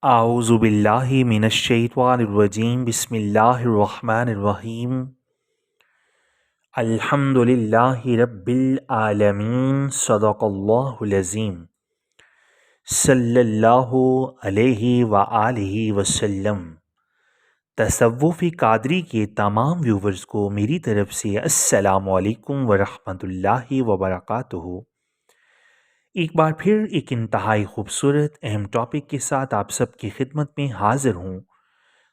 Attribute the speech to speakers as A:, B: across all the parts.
A: اعوذ باللہ من الشیطان الرجیم بسم اللہ الرحمن الرحیم الحمد للہ رب العالمین صدق اللہ العظیم صلی اللہ علیہ وآلہ وسلم۔ تصوف قادری کے تمام ویورز کو میری طرف سے السلام علیکم ورحمۃ اللہ وبرکاتہ۔ ایک بار پھر ایک انتہائی خوبصورت اہم ٹاپک کے ساتھ آپ سب کی خدمت میں حاضر ہوں۔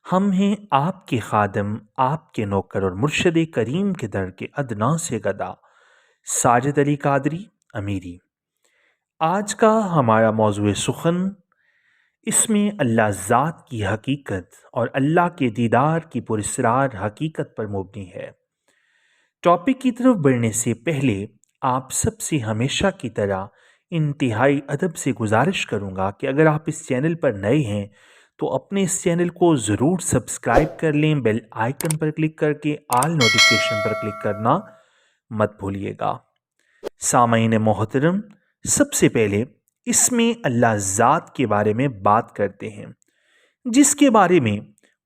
A: ہم ہیں آپ کے خادم، آپ کے نوکر اور مرشد کریم کے در کے ادنا سے گدا ساجد علی قادری امیری۔ آج کا ہمارا موضوع سخن اس میں اللہ ذات کی حقیقت اور اللہ کے دیدار کی پراسرار حقیقت پر مبنی ہے۔ ٹاپک کی طرف بڑھنے سے پہلے آپ سب سے ہمیشہ کی طرح انتہائی ادب سے گزارش کروں گا کہ اگر آپ اس چینل پر نئے ہیں تو اپنے اس چینل کو ضرور سبسکرائب کر لیں، بیل آئیکن پر کلک کر کے آل نوٹیفیکیشن پر کلک کرنا مت بھولیے گا۔ سامعین محترم، سب سے پہلے اس میں اللہ ذات کے بارے میں بات کرتے ہیں، جس کے بارے میں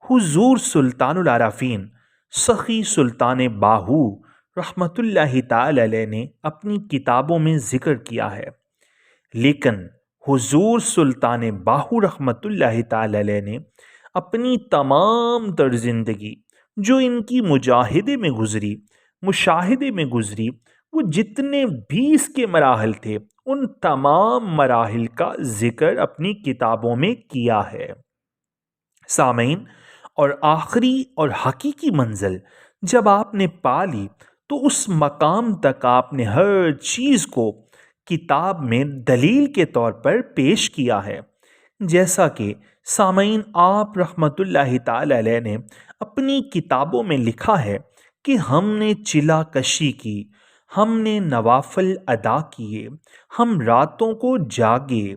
A: حضور سلطان العارفین سخی سلطان باہو رحمۃ اللہ تعالی علیہ نے اپنی کتابوں میں ذکر کیا ہے، لیکن حضور سلطان باہو رحمۃ اللہ تعالی علیہ نے اپنی تمام تر زندگی جو ان کی مجاہدے میں گزری، مشاہدے میں گزری، وہ جتنے بھی اس کے مراحل تھے ان تمام مراحل کا ذکر اپنی کتابوں میں کیا ہے۔ سامعین، اور آخری اور حقیقی منزل جب آپ نے پا لی تو اس مقام تک آپ نے ہر چیز کو کتاب میں دلیل کے طور پر پیش کیا ہے، جیسا کہ سامعین آپ رحمت اللہ تعالی علیہ نے اپنی کتابوں میں لکھا ہے کہ ہم نے چلا کشی کی، ہم نے نوافل ادا کیے، ہم راتوں کو جاگے،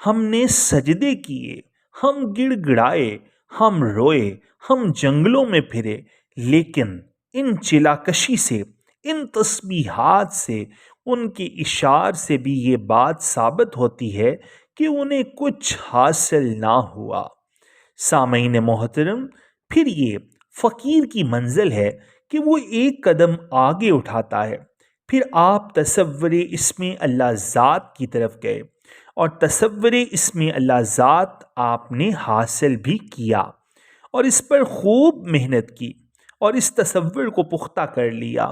A: ہم نے سجدے کیے، ہم گڑ گڑائے، ہم روئے، ہم جنگلوں میں پھرے، لیکن ان چلا کشی سے، ان تسبیحات سے، ان کے اشعار سے بھی یہ بات ثابت ہوتی ہے کہ انہیں کچھ حاصل نہ ہوا۔ سامعین محترم، پھر یہ فقیر کی منزل ہے کہ وہ ایک قدم آگے اٹھاتا ہے، پھر آپ تصور اسم اللہ ذات کی طرف گئے اور تصور اسم اللہ ذات آپ نے حاصل بھی کیا اور اس پر خوب محنت کی اور اس تصور کو پختہ کر لیا۔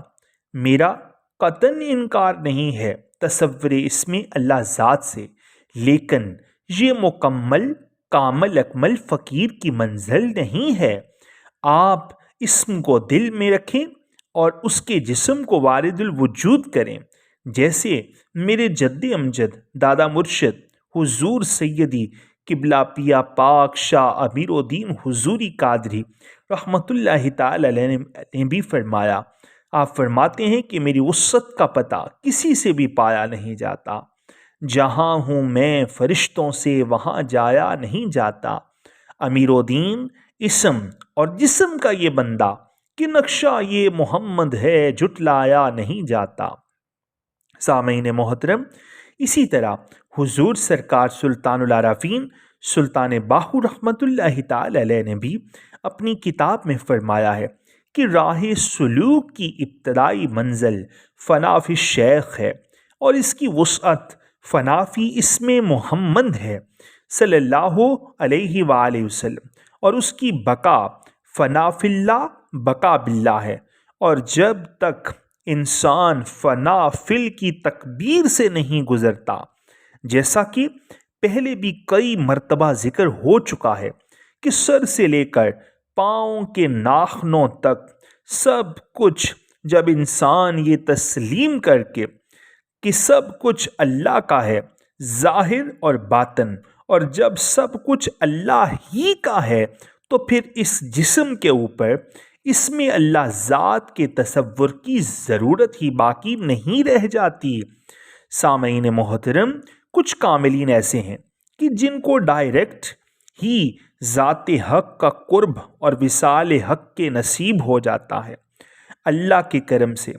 A: میرا قطعاً انکار نہیں ہے تصور اسم اللہ ذات سے، لیکن یہ مکمل کامل اکمل فقیر کی منزل نہیں ہے۔ آپ اسم کو دل میں رکھیں اور اس کے جسم کو وارد الوجود کریں، جیسے میرے جد امجد دادا مرشد حضور سیدی قبلہ پیا پاک شاہ امیر الدین حضوری قادری رحمت اللہ تعالی علیہ نے بھی فرمایا۔ آپ فرماتے ہیں کہ میری وسعت کا پتہ کسی سے بھی پایا نہیں جاتا، جہاں ہوں میں فرشتوں سے وہاں جایا نہیں جاتا۔ امیر الدین اسم اور جسم کا یہ بندہ کہ نقشہ یہ محمد ہے جھٹلایا نہیں جاتا۔ سامعین محترم، اسی طرح حضور سرکار سلطان العارفین سلطان باہو رحمت اللہ تعالی علیہ نے بھی اپنی کتاب میں فرمایا ہے کہ راہ سلوک کی ابتدائی منزل فنا فی الشیخ ہے اور اس کی وسعت فنا فی اسم محمد ہے صلی اللہ علیہ وآلہ وسلم، اور اس کی بقا فنا فی اللہ بقا باللہ ہے، اور جب تک انسان فنا فل کی تکبیر سے نہیں گزرتا، جیسا کہ پہلے بھی کئی مرتبہ ذکر ہو چکا ہے کہ سر سے لے کر پاؤں کے ناخنوں تک سب کچھ جب انسان یہ تسلیم کر کے کہ سب کچھ اللہ کا ہے ظاہر اور باطن، اور جب سب کچھ اللہ ہی کا ہے تو پھر اس جسم کے اوپر اسم اللہ ذات کے تصور کی ضرورت ہی باقی نہیں رہ جاتی۔ سامعین محترم، کچھ کاملین ایسے ہیں کہ جن کو ڈائریکٹ ہی ذات حق کا قرب اور وصال حق کے نصیب ہو جاتا ہے اللہ کے کرم سے۔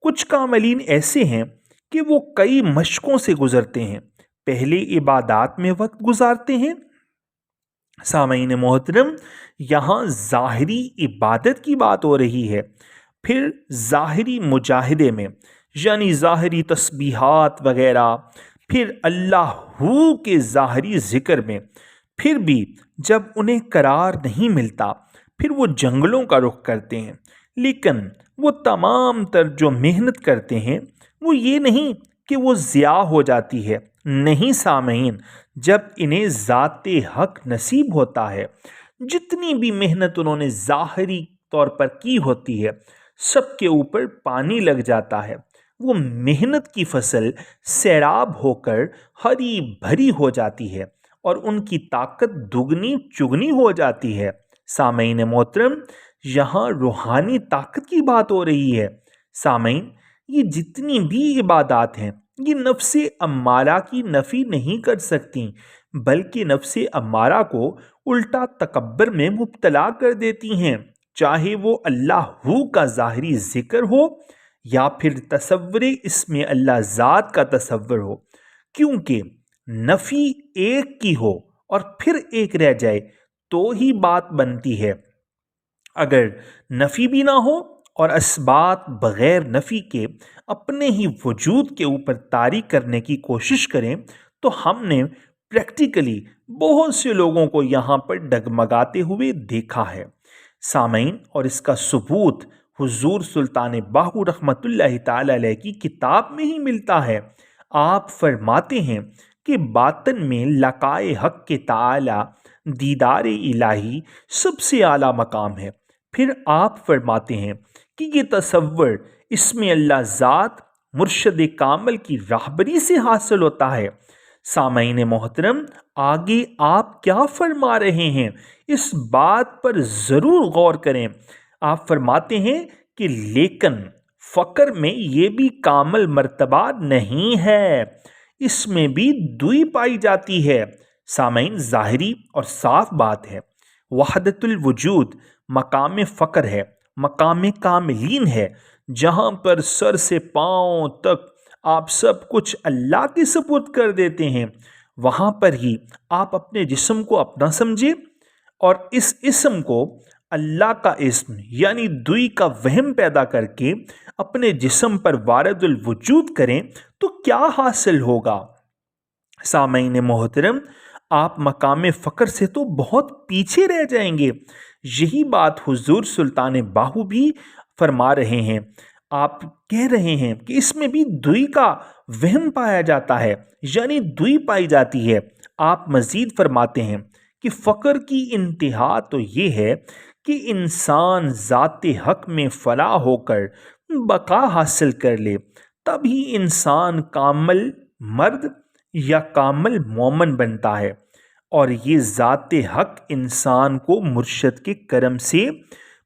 A: کچھ کاملین ایسے ہیں کہ وہ کئی مشقوں سے گزرتے ہیں، پہلے عبادات میں وقت گزارتے ہیں، سامعین محترم، یہاں ظاہری عبادت کی بات ہو رہی ہے، پھر ظاہری مجاہدے میں یعنی ظاہری تسبیحات وغیرہ، پھر اللہ کے ظاہری ذکر میں، پھر بھی جب انہیں قرار نہیں ملتا پھر وہ جنگلوں کا رخ کرتے ہیں، لیکن وہ تمام تر جو محنت کرتے ہیں وہ یہ نہیں کہ وہ ضیاع ہو جاتی ہے، نہیں سامعین، جب انہیں ذات حق نصیب ہوتا ہے، جتنی بھی محنت انہوں نے ظاہری طور پر کی ہوتی ہے سب کے اوپر پانی لگ جاتا ہے، وہ محنت کی فصل سیراب ہو کر ہری بھری ہو جاتی ہے اور ان کی طاقت دگنی چگنی ہو جاتی ہے۔ سامعین محترم، یہاں روحانی طاقت کی بات ہو رہی ہے۔ سامعین، یہ جتنی بھی عبادات ہیں یہ نفس امارہ کی نفی نہیں کر سکتی، بلکہ نفس امارہ کو الٹا تکبر میں مبتلا کر دیتی ہیں، چاہے وہ اللہ کا ظاہری ذکر ہو یا پھر تصور اسم اللہ ذات کا تصور ہو، کیونکہ نفی ایک کی ہو اور پھر ایک رہ جائے تو ہی بات بنتی ہے، اگر نفی بھی نہ ہو اور اسبات بغیر نفی کے اپنے ہی وجود کے اوپر طاری کرنے کی کوشش کریں تو ہم نے پریکٹیکلی بہت سے لوگوں کو یہاں پر ڈگمگاتے ہوئے دیکھا ہے۔ سامعین، اور اس کا ثبوت حضور سلطان باہو رحمت اللہ تعالی علیہ کی کتاب میں ہی ملتا ہے۔ آپ فرماتے ہیں کہ باطن میں لقائے حق کے تعالی دیدار الہی سب سے اعلیٰ مقام ہے۔ پھر آپ فرماتے ہیں کہ یہ تصور اسم اللہ ذات مرشد کامل کی راہبری سے حاصل ہوتا ہے۔ سامعین محترم، آگے آپ کیا فرما رہے ہیں اس بات پر ضرور غور کریں۔ آپ فرماتے ہیں کہ لیکن فقر میں یہ بھی کامل مرتبہ نہیں ہے، اس میں بھی دوئی پائی جاتی ہے۔ سامعین، ظاہری اور صاف بات ہے، وحدت الوجود مقام فقر ہے، مقام کاملین ہے، جہاں پر سر سے پاؤں تک آپ سب کچھ اللہ کے سپرد کر دیتے ہیں، وہاں پر ہی آپ اپنے جسم کو اپنا سمجھے اور اس اسم کو اللہ کا اسم یعنی دوئی کا وہم پیدا کر کے اپنے جسم پر وارد الوجود کریں تو کیا حاصل ہوگا؟ سامعین محترم، آپ مقام فقر سے تو بہت پیچھے رہ جائیں گے۔ یہی بات حضور سلطان باہو بھی فرما رہے ہیں۔ آپ کہہ رہے ہیں کہ اس میں بھی دوئی کا وہم پایا جاتا ہے، یعنی دوئی پائی جاتی ہے۔ آپ مزید فرماتے ہیں کہ فقر کی انتہا تو یہ ہے کہ انسان ذات حق میں فنا ہو کر بقا حاصل کر لے، تبھی انسان کامل مرد یا کامل مومن بنتا ہے، اور یہ ذات حق انسان کو مرشد کے کرم سے،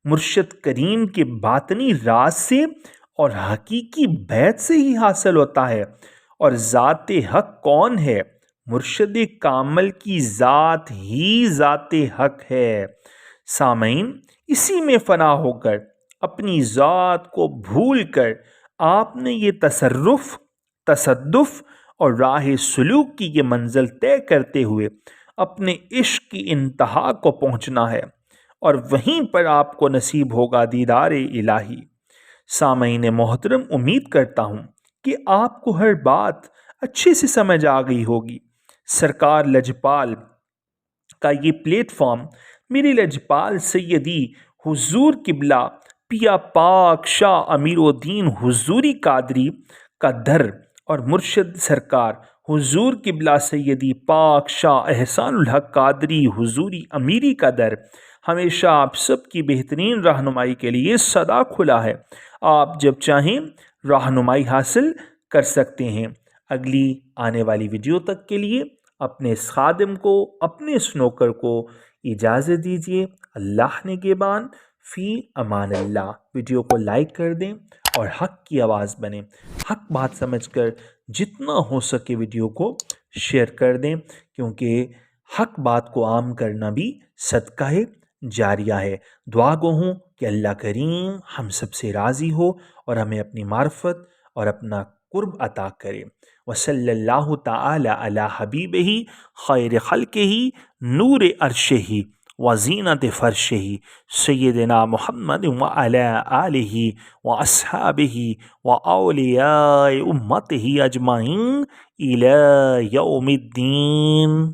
A: مرشد کریم کے باطنی راز سے اور حقیقی بیعت سے ہی حاصل ہوتا ہے۔ اور ذات حق کون ہے؟ مرشد کامل کی ذات ہی ذات حق ہے۔ سامعین، اسی میں فنا ہو کر اپنی ذات کو بھول کر آپ نے یہ تصرف، تصدف اور راہ سلوک کی یہ منزل طے کرتے ہوئے اپنے عشق کی انتہا کو پہنچنا ہے، اور وہیں پر آپ کو نصیب ہوگا دیدار الہی۔ سامعین محترم، امید کرتا ہوں کہ آپ کو ہر بات اچھے سے سمجھ آ گئی ہوگی۔ سرکار لجپال کا یہ پلیٹ فارم میرے لجپال سیدی حضور قبلہ پیا پاک شاہ امیر الدین حضوری قادری کا در اور مرشد سرکار حضور قبلہ سیدی پاک شاہ احسان الحق قادری حضوری امیری کا در ہمیشہ آپ سب کی بہترین رہنمائی کے لیے سدا کھلا ہے۔ آپ جب چاہیں رہنمائی حاصل کر سکتے ہیں۔ اگلی آنے والی ویڈیو تک کے لیے اپنے اس خادم کو، اپنے اس نوکر کو اجازت دیجیے۔ اللہ نگہبان، فی امان اللہ۔ ویڈیو کو لائک کر دیں اور حق کی آواز بنیں۔ حق بات سمجھ کر جتنا ہو سکے ویڈیو کو شیئر کر دیں، کیونکہ حق بات کو عام کرنا بھی صدقہ جاریہ ہے۔ دعا گو ہوں کہ اللہ کریم ہم سب سے راضی ہو اور ہمیں اپنی معرفت اور اپنا قرب عطا کرے۔ وصلی اللہ تعالی علی حبیبہ خیر خلقہ نور عرشہ وزینت فرشہ سیدنا محمد وعلی آلہ واصحابہ واولیاء امتہ اجمعین الی یوم الدین.